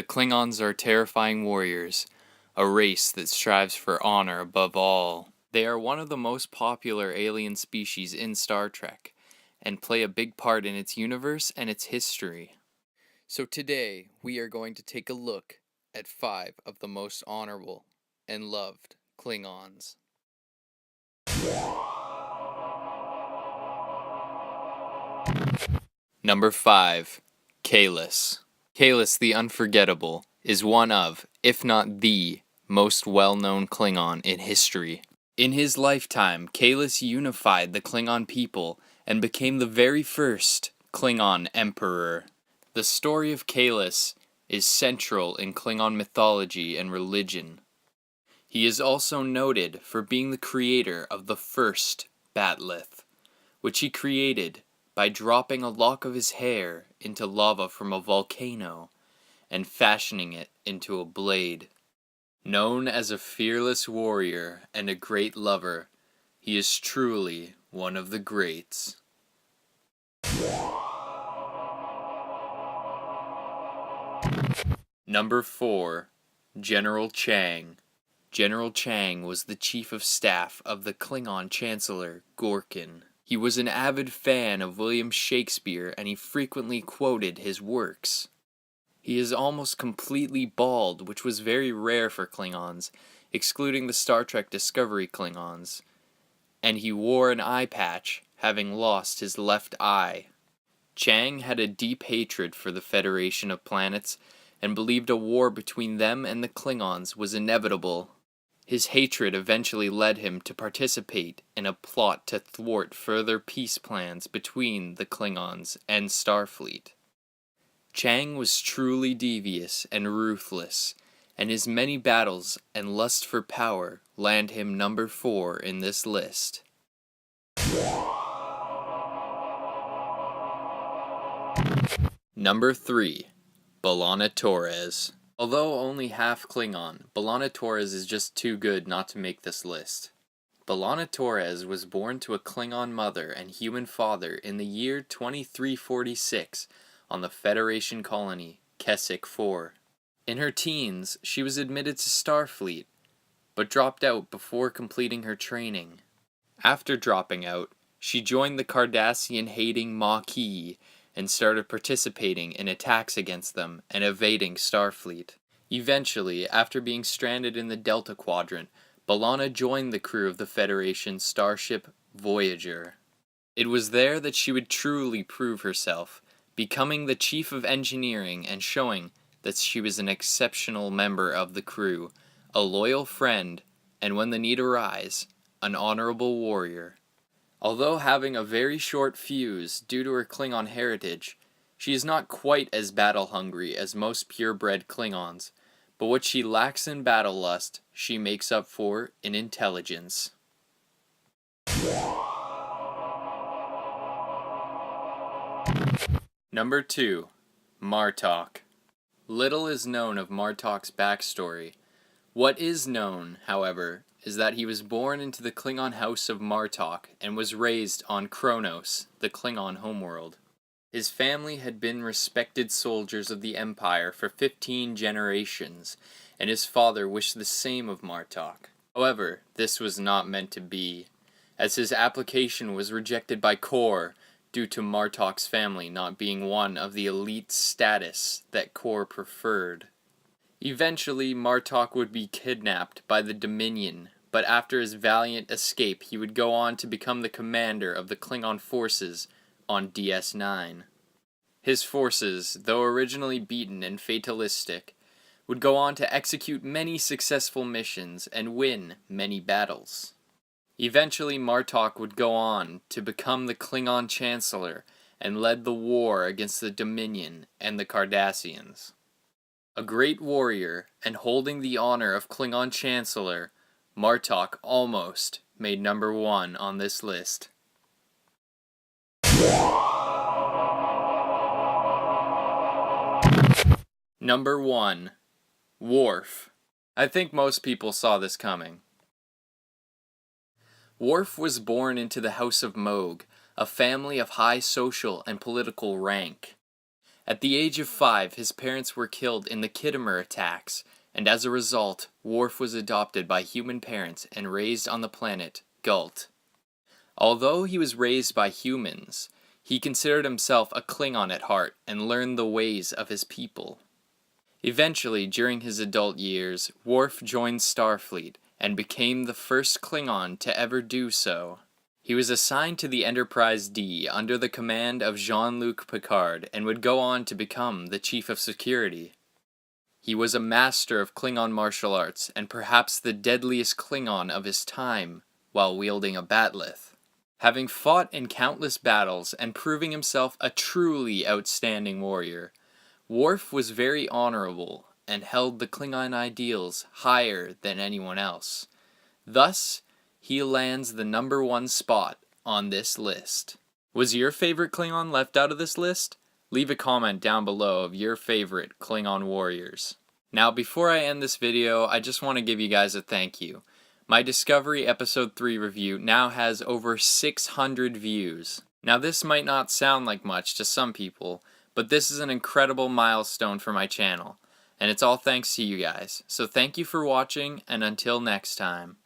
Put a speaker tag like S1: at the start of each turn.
S1: The Klingons are terrifying warriors, a race that strives for honor above all. They are one of the most popular alien species in Star Trek, and play a big part in its universe and its history. So today, we are going to take a look at 5 of the most honorable and loved Klingons. Number 5. Kahless. Kahless the Unforgettable is one of, if not the, most well-known Klingon in history. In his lifetime, Kahless unified the Klingon people and became the very first Klingon emperor. The story of Kahless is central in Klingon mythology and religion. He is also noted for being the creator of the first bat'leth, which he created by dropping a lock of his hair into lava from a volcano and fashioning it into a blade. Known as a fearless warrior and a great lover, he is truly one of the greats. Number 4. General Chang. General Chang was the chief of staff of the Klingon Chancellor Gorkin. He was an avid fan of William Shakespeare and he frequently quoted his works. He is almost completely bald, which was very rare for Klingons, excluding the Star Trek Discovery Klingons, and he wore an eye patch, having lost his left eye. Chang had a deep hatred for the Federation of Planets and believed a war between them and the Klingons was inevitable. His hatred eventually led him to participate in a plot to thwart further peace plans between the Klingons and Starfleet. Chang was truly devious and ruthless, and his many battles and lust for power land him number 4 in this list. Number 3. B'Elanna Torres. Although only half Klingon, B'Elanna Torres is just too good not to make this list. B'Elanna Torres was born to a Klingon mother and human father in the year 2346 on the Federation colony Keswick 4. In her teens, she was admitted to Starfleet, but dropped out before completing her training. After dropping out, she joined the Cardassian-hating Maquis and started participating in attacks against them and evading Starfleet. Eventually, after being stranded in the Delta Quadrant, B'Elanna joined the crew of the Federation's starship Voyager. It was there that she would truly prove herself, becoming the chief of engineering and showing that she was an exceptional member of the crew, a loyal friend, and when the need arise, an honorable warrior. Although having a very short fuse due to her Klingon heritage, she is not quite as battle-hungry as most purebred Klingons, but what she lacks in battle lust, she makes up for in intelligence. Number 2. Martok. Little is known of Martok's backstory. What is known, however, is that he was born into the Klingon house of Martok and was raised on Kronos, the Klingon homeworld. His family had been respected soldiers of the Empire for 15 generations, and his father wished the same of Martok. However, this was not meant to be, as his application was rejected by Kor due to Martok's family not being one of the elite status that Kor preferred. Eventually, Martok would be kidnapped by the Dominion, but after his valiant escape, he would go on to become the commander of the Klingon forces on DS9. His forces, though originally beaten and fatalistic, would go on to execute many successful missions and win many battles. Eventually, Martok would go on to become the Klingon Chancellor and led the war against the Dominion and the Cardassians. A great warrior, and holding the honor of Klingon Chancellor, Martok almost made number 1 on this list. Number 1. Worf. I think most people saw this coming. Worf was born into the House of Moog, a family of high social and political rank. At the age of 5, his parents were killed in the Khitomer attacks, and as a result, Worf was adopted by human parents and raised on the planet Gult. Although he was raised by humans, he considered himself a Klingon at heart and learned the ways of his people. Eventually, during his adult years, Worf joined Starfleet and became the first Klingon to ever do so. He was assigned to the Enterprise D under the command of Jean-Luc Picard and would go on to become the Chief of Security. He was a master of Klingon martial arts and perhaps the deadliest Klingon of his time while wielding a bat'leth. Having fought in countless battles and proving himself a truly outstanding warrior, Worf was very honorable and held the Klingon ideals higher than anyone else. Thus, he lands the number 1 spot on this list. Was your favorite Klingon left out of this list? Leave a comment down below of your favorite Klingon warriors. Now, before I end this video, I just want to give you guys a thank you. My Discovery Episode 3 review now has over 600 views. Now, this might not sound like much to some people, but this is an incredible milestone for my channel, and it's all thanks to you guys. So thank you for watching, and until next time.